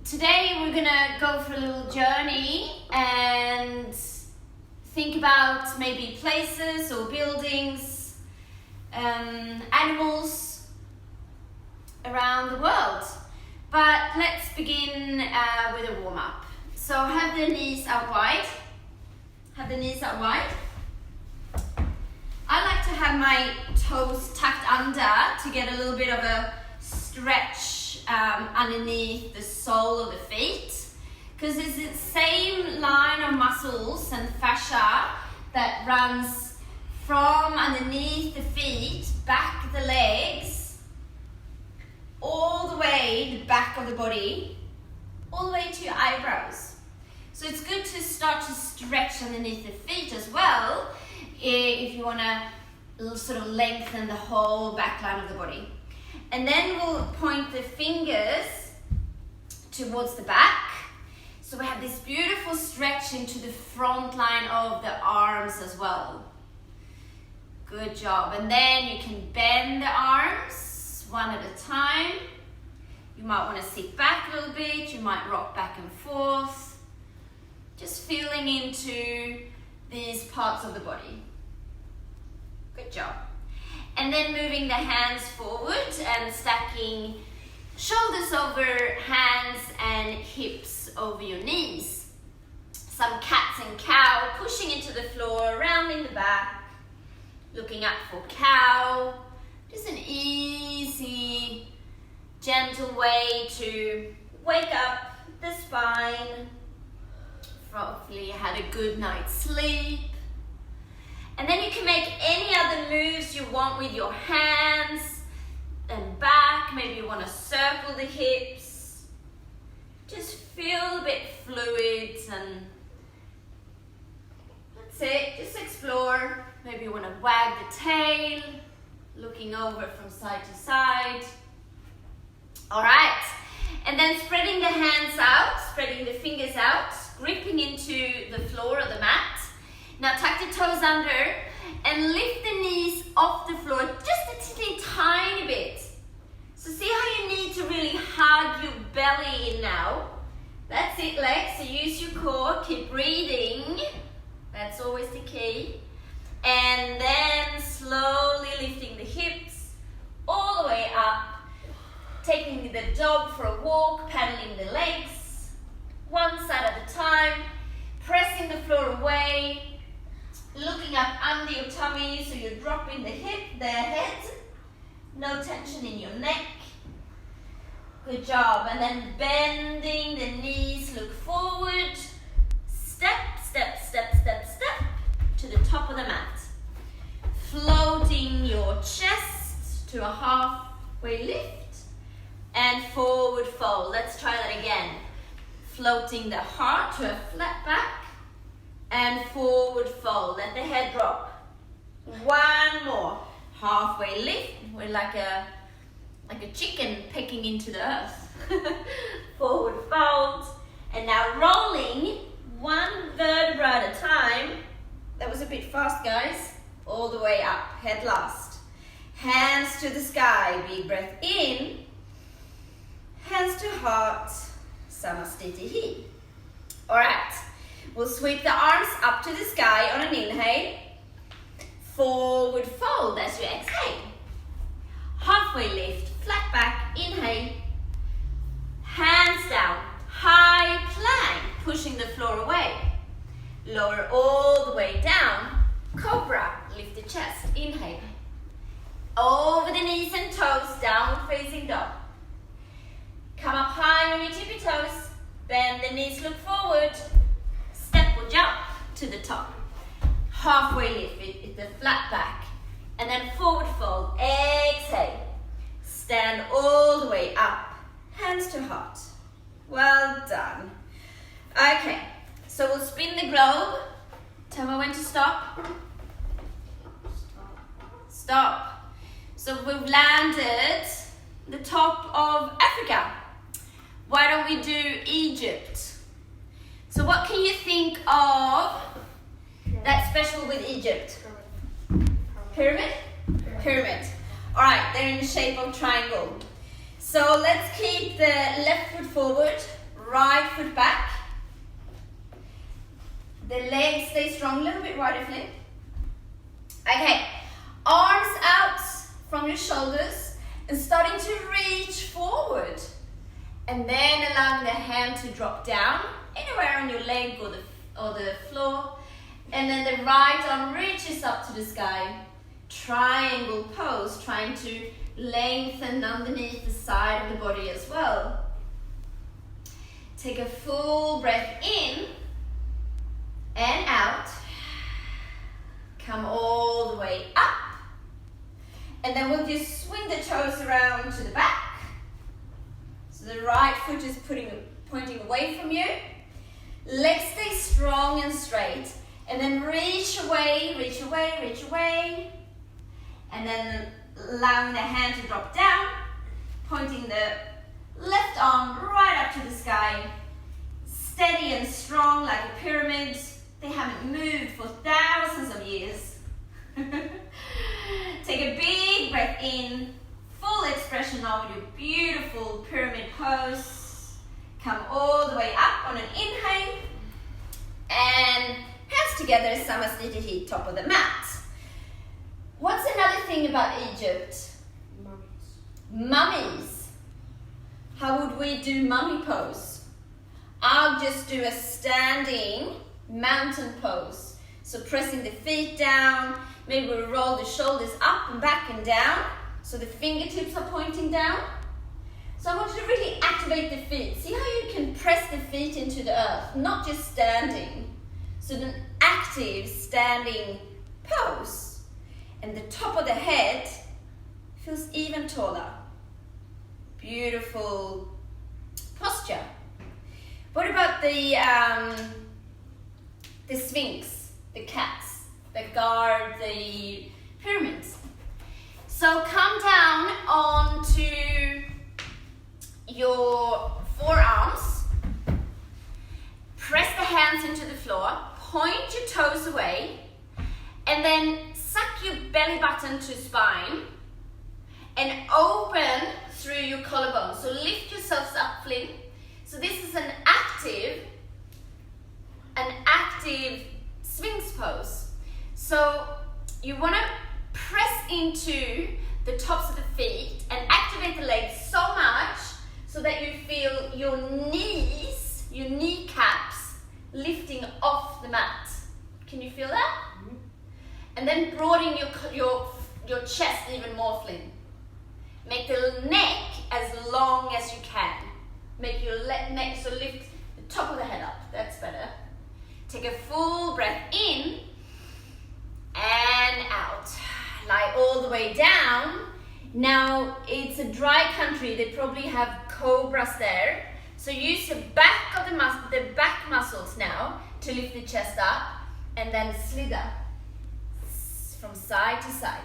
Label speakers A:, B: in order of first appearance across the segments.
A: Today we're gonna go for a little journey and think about maybe places or buildings, animals around the world. But let's begin with a warm-up. So have the knees out wide. Have the knees out wide. I like to have my toes tucked under to get a little bit of a stretch underneath the sole of the feet, because it's the same line of muscles and fascia that runs from underneath the feet, back the legs, all the way the back of the body, all the way to your eyebrows. So it's good to start to stretch underneath the feet as well if you want to sort of lengthen the whole back line of the body. And then we'll point the fingers towards the back. So we have this beautiful stretch into the front line of the arms as well. Good job. And then you can bend the arms one at a time. You might want to sit back a little bit. You might rock back and forth. Just feeling into these parts of the body. Good job. And then moving the hands forward and stacking shoulders over hands and hips over your knees. Some cats and cow, pushing into the floor, rounding the back, looking up for cow. Just an easy, gentle way to wake up the spine. Hopefully you had a good night's sleep. And then you can make any other moves you want with your hands and back. Maybe you want to circle the hips. Just feel a bit fluid and that's it. Just explore. Maybe you want to wag the tail, looking over from side to side. All right. And then spreading the hands out, spreading the fingers out, gripping into the floor or the mat. Now tuck the toes under and lift the knees off the floor just a tiny bit. So see how you need to really hug your belly in now. That's it, legs. So use your core, keep breathing. That's always the key. And then slowly lifting the hips all the way up. Taking the dog for a walk, paddling the legs. One side at a time. Pressing the floor away. Looking up under your tummy, so you're dropping the head. No tension in your neck. Good job. And then bending the knees, look forward. Step, step, step, step, step to the top of the mat. Floating your chest to a halfway lift and forward fold. Let's try that again. Floating the heart to a flat back. And forward fold, let the head drop. One more, halfway lift. We're like a chicken pecking into the earth. Forward fold, and now rolling one vertebra at a time. That was a bit fast, guys. All the way up, head last. Hands to the sky, big breath in. Hands to heart, Samastitihi. All right. We'll sweep the arms up to the sky on an inhale. Forward fold as you exhale. Halfway lift, flat back, inhale. Hands down, high plank, pushing the floor away. Lower all the way down. Cobra, lift the chest, inhale. Over the knees and toes, downward facing dog. Come up high on your tippy toes. Bend the knees, look forward. Step or jump to the top. Halfway lift with the flat back. And then forward fold. Exhale. Stand all the way up. Hands to heart. Well done. Okay, so we'll spin the globe. Tell me when to stop. Stop. So we've landed the top of Africa. Why don't we do Egypt? So what can you think of that's special with Egypt? Pyramid? Pyramid. All right, they're in the shape of triangle. So let's keep the left foot forward, right foot back. The legs stay strong, a little bit wider flip. Okay, arms out from your shoulders and starting to reach forward. And then allowing the hand to drop down, anywhere on your leg or the floor. And then the right arm reaches up to the sky. Triangle pose, trying to lengthen underneath the side of the body as well. Take a full breath in and out. Come all the way up. And then we'll just swing the toes around to the back. So the right foot is pointing away from you. Legs stay strong and straight. And then reach away, reach away, reach away. And then allowing the hand to drop down, pointing the left arm right up to the sky. Steady and strong like a pyramid. They haven't moved for thousands of years. Take a big breath in, full expression of your beautiful pyramid pose. Come all the way up on an inhale. And hands together, Samasthiti heat, top of the mat. What's another thing about Egypt? Mummies. How would we do mummy pose? I'll just do a standing mountain pose. So pressing the feet down, maybe we'll roll the shoulders up and back and down, so the fingertips are pointing down. So I want you to really activate the feet. See how you can press the feet into the earth, not just standing. So an active standing pose. And the top of the head feels even taller. Beautiful posture. What about the Sphinx, the cats that guard the pyramids? So come down onto your forearms. Press the hands into the floor. Point your toes away. And then suck your belly button to spine. And open through your collarbone. So lift yourselves up, Flynn. So this is an active Sphinx pose. So you want to press into the tops of the feet and activate the legs so much so that you feel your knees, your kneecaps lifting off the mat. Can you feel that? Mm-hmm. And then broaden your chest even more, Flynn. Make the neck as long as you can. Make your neck, so lift the top of the head up. That's better. Take a full breath in and out. Lie all the way down. Now, it's a dry country. They probably have cobras there. So use the back of the back muscles now to lift the chest up and then slither from side to side.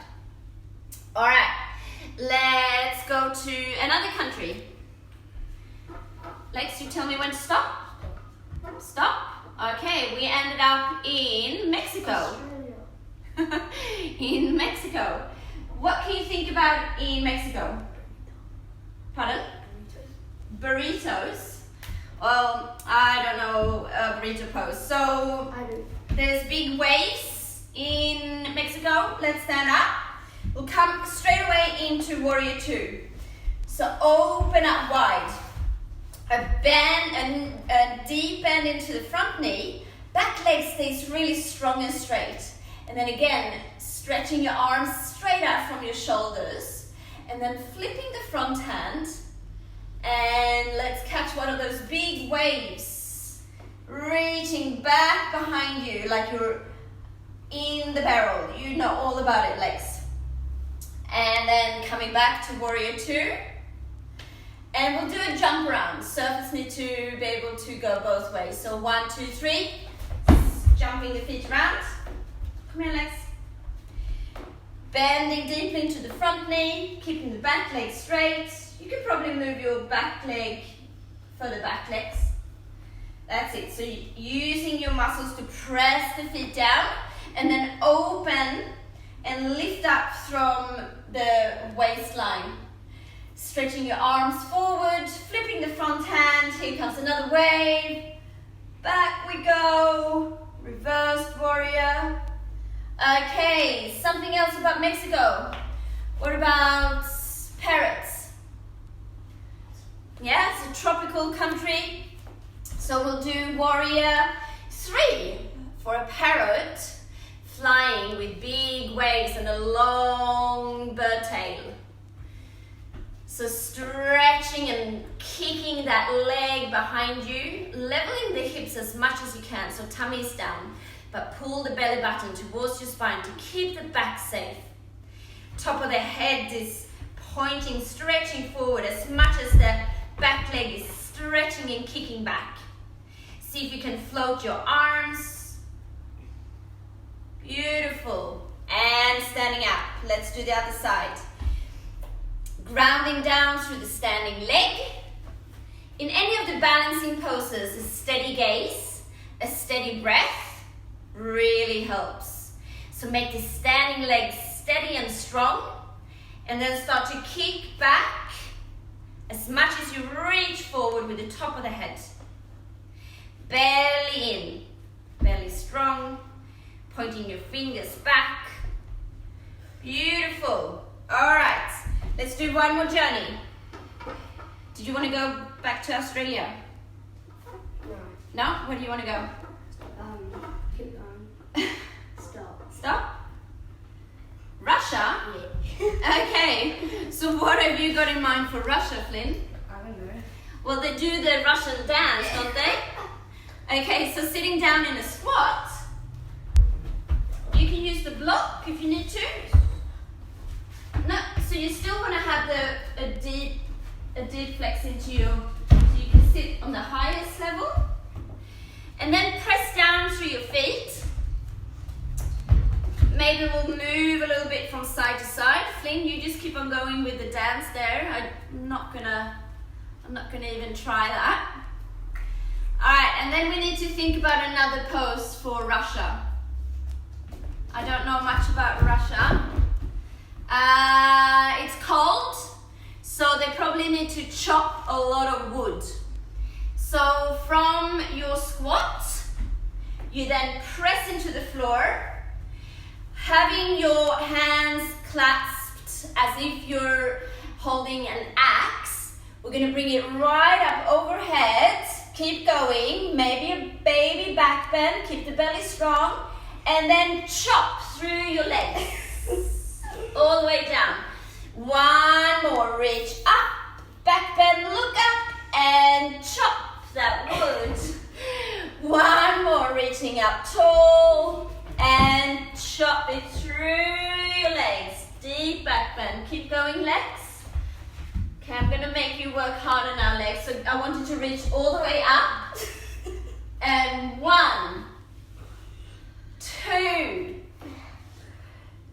A: All right, let's go to another country. Lex, you tell me when to stop? Stop? Okay, we ended up in Mexico. In Mexico. What can you think about in Mexico? Pardon? Burritos. Well, I don't know a burrito pose. So there's big waves in Mexico. Let's stand up. We'll come straight away into Warrior 2. So open up wide. A bend, a deep bend into the front knee. Back leg stays really strong and straight. And then again, stretching your arms straight out from your shoulders. And then flipping the front hand. And let's catch one of those big waves. Reaching back behind you like you're in the barrel. You know all about it, legs. And then coming back to Warrior 2. And we'll do a jump around. Surface need to be able to go both ways. So 1, 2, 3. Jumping the feet around. Come here, legs. Bending deeply into the front knee. Keeping the back leg straight. You can probably move your back leg further back, legs. That's it. So using your muscles to press the feet down. And then open and lift up from the waistline. Stretching your arms forward, flipping the front hand. Here comes another wave. Back we go. Reversed warrior. Okay, something else about Mexico. What about parrots? Yeah, it's a tropical country. So we'll do warrior 3 for a parrot flying with big wings and a long bird tail. So stretching and kicking that leg behind you, leveling the hips as much as you can, so tummy is down, but pull the belly button towards your spine to keep the back safe. Top of the head is pointing, stretching forward as much as the back leg is stretching and kicking back. See if you can float your arms. Beautiful. And standing up. Let's do the other side. Grounding down through the standing leg. In any of the balancing poses, a steady gaze, a steady breath really helps. So make the standing leg steady and strong, and then start to kick back as much as you reach forward with the top of the head. Belly in, belly strong, pointing your fingers back. Beautiful. All right, let's do one more journey. Did you want to go back to Australia? No. No? Where do you want to go?
B: Keep going. Stop.
A: Stop? Russia?
B: Yeah.
A: Okay, so what have you got in mind for Russia, Flynn?
B: I don't know.
A: Well, they do the Russian dance, don't they? Okay, so sitting down in a squat, you can use the block if you need to. No, so you still want to have a deep flex into your, so you can sit on the highest level. And then press down through your feet. Maybe we'll move a little bit from side to side. Flynn, you just keep on going with the dance there. I'm not gonna even try that. Alright, and then we need to think about another pose for Russia. I don't know much about Russia. It's cold, so they probably need to chop a lot of wood. So from your squat, you then press into the floor, having your hands clasped as if you're holding an axe. We're going to bring it right up overhead. Keep going, maybe a baby back bend, keep the belly strong, and then chop through your legs, all the way down. One more, reach up, back bend, look up, and chop that wood. One more, reaching up tall, and chop it through your legs. Deep back bend, keep going legs. Okay, I'm going to make you work harder now, legs. So I want you to reach all the way up. And 1, 2,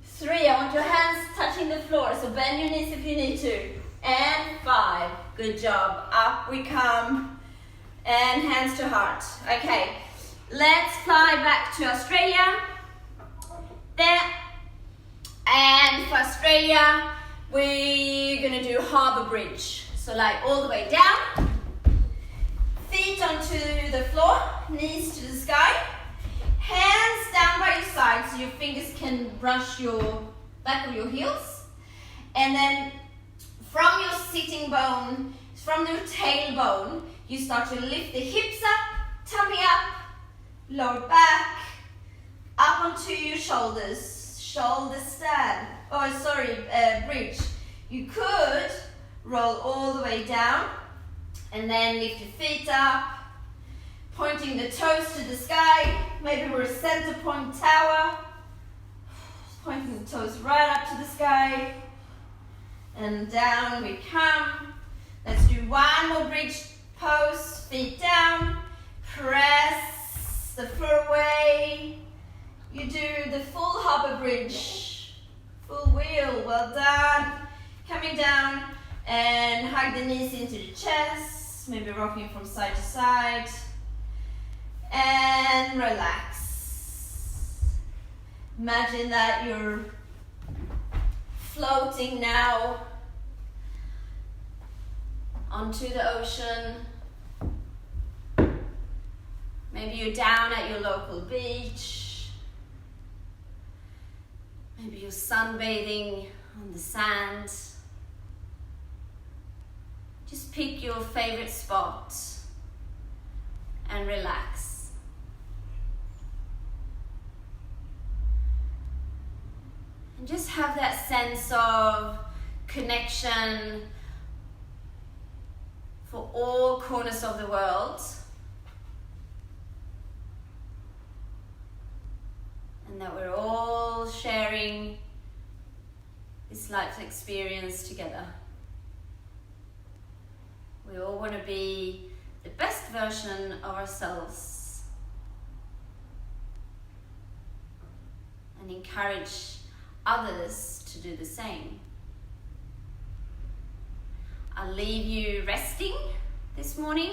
A: 3. I want your hands touching the floor. So bend your knees if you need to. And 5. Good job. Up we come. And hands to heart. Okay, let's fly back to Australia. There. And for Australia, we're gonna do harbour bridge. So like all the way down, feet onto the floor, knees to the sky, hands down by your side so your fingers can brush your back of your heels. And then from your sitting bone, from your tailbone, you start to lift the hips up, tummy up, lower back, up onto your shoulders, shoulder stand. Oh, sorry, bridge. You could roll all the way down and then lift your feet up, pointing the toes to the sky. Maybe we're a center point tower, pointing the toes right up to the sky, and down we come. Let's do one more bridge pose, feet down, press the floor away. You do the full harbour bridge, full wheel, well done. Coming down and hug the knees into the chest, maybe rocking from side to side. And relax. Imagine that you're floating now onto the ocean. Maybe you're down at your local beach. Maybe you're sunbathing on the sand. Just pick your favorite spot and relax. And just have that sense of connection for all corners of the world. And that we're all sharing this life experience together. We all want to be the best version of ourselves and encourage others to do the same. I'll leave you resting this morning.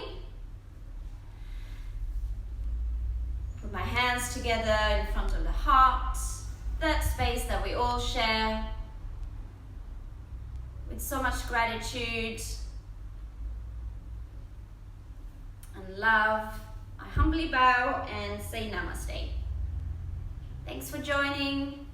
A: Put my hands together in front of the heart, that space that we all share with so much gratitude and love. I humbly bow and say namaste. Thanks for joining.